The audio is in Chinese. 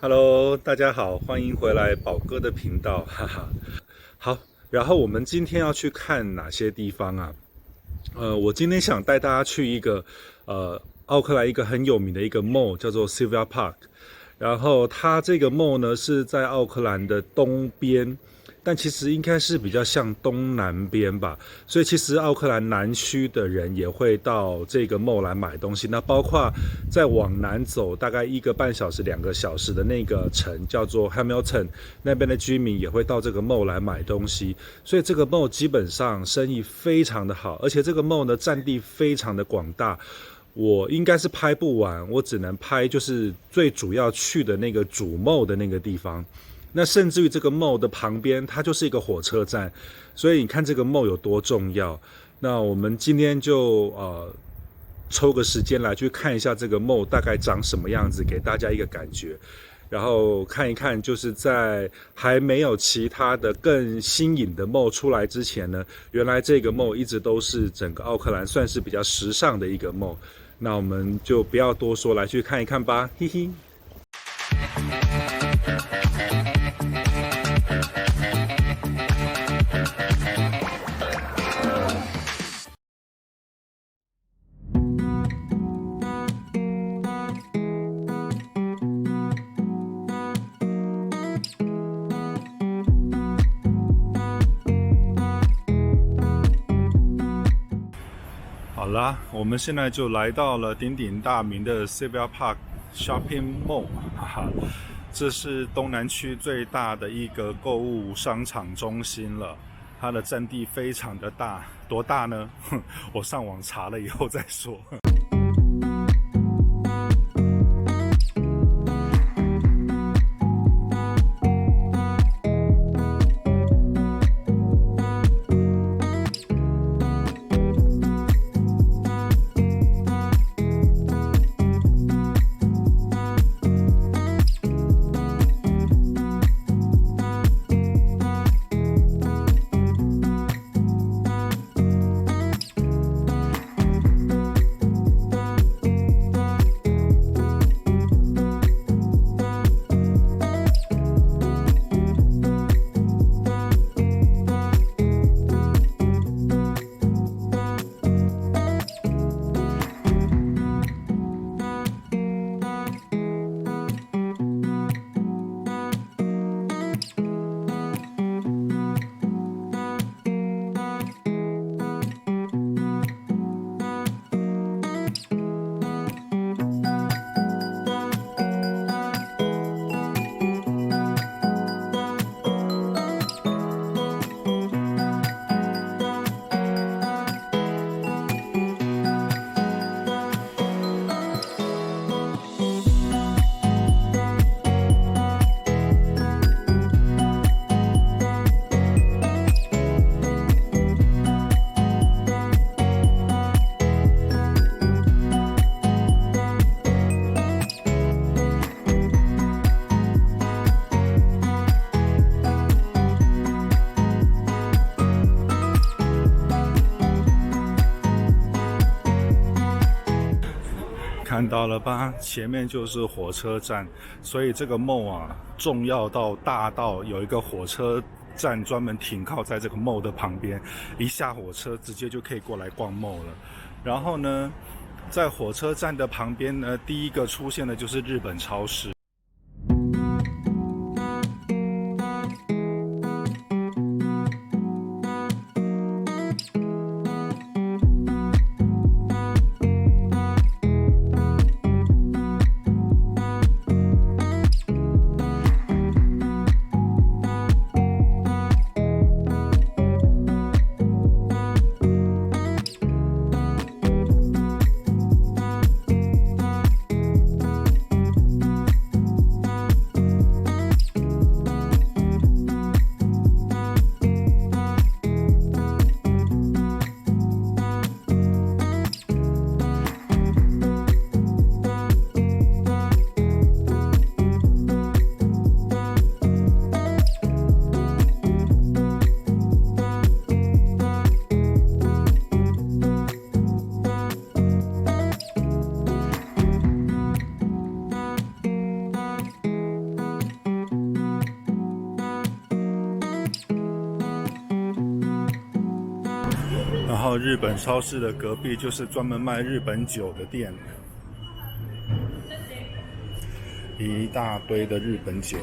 Hello，大家好，欢迎回来宝哥的频道，哈哈。好，然后我们今天要去看哪些地方啊？我今天想带大家去一个奥克兰一个很有名的一个 mall，叫做 Sylvia Park。然后它这个 mall 呢是在奥克兰的东边，但其实应该是比较像东南边吧。所以其实奥克兰南区的人也会到这个 mall 来买东西。那包括再往南走大概1个半小时、2个小时的那个城叫做 Hamilton，那边的居民也会到这个 mall 来买东西。所以这个 mall 基本上生意非常的好，而且这个 mall 呢占地非常的广大。我应该是拍不完，我只能拍就是最主要去的那个主 mall 的那个地方。那甚至于这个 mall 的旁边，它就是一个火车站，所以你看这个 mall 有多重要。那我们今天就抽个时间来去看一下这个 mall 大概长什么样子，给大家一个感觉。然后看一看，就是在还没有其他的更新颖的 mall 出来之前呢，原来这个 mall 一直都是整个奥克兰算是比较时尚的一个 mall。那我们就不要多说，来去看一看吧，嘿嘿。好啦，我们现在就来到了鼎鼎大名的 Sylvia Park Shopping Mall， 哈哈，这是东南区最大的一个购物商场中心了。它的占地非常的大，多大呢？我上网查了以后再说。看到了吧，前面就是火车站，所以这个 mall 啊，重要到大到有一个火车站专门停靠在这个 mall 的旁边，一下火车直接就可以过来逛 mall 了。然后呢，在火车站的旁边呢，第一个出现的就是日本超市。后日本超市的隔壁就是专门卖日本酒的店，一大堆的日本酒。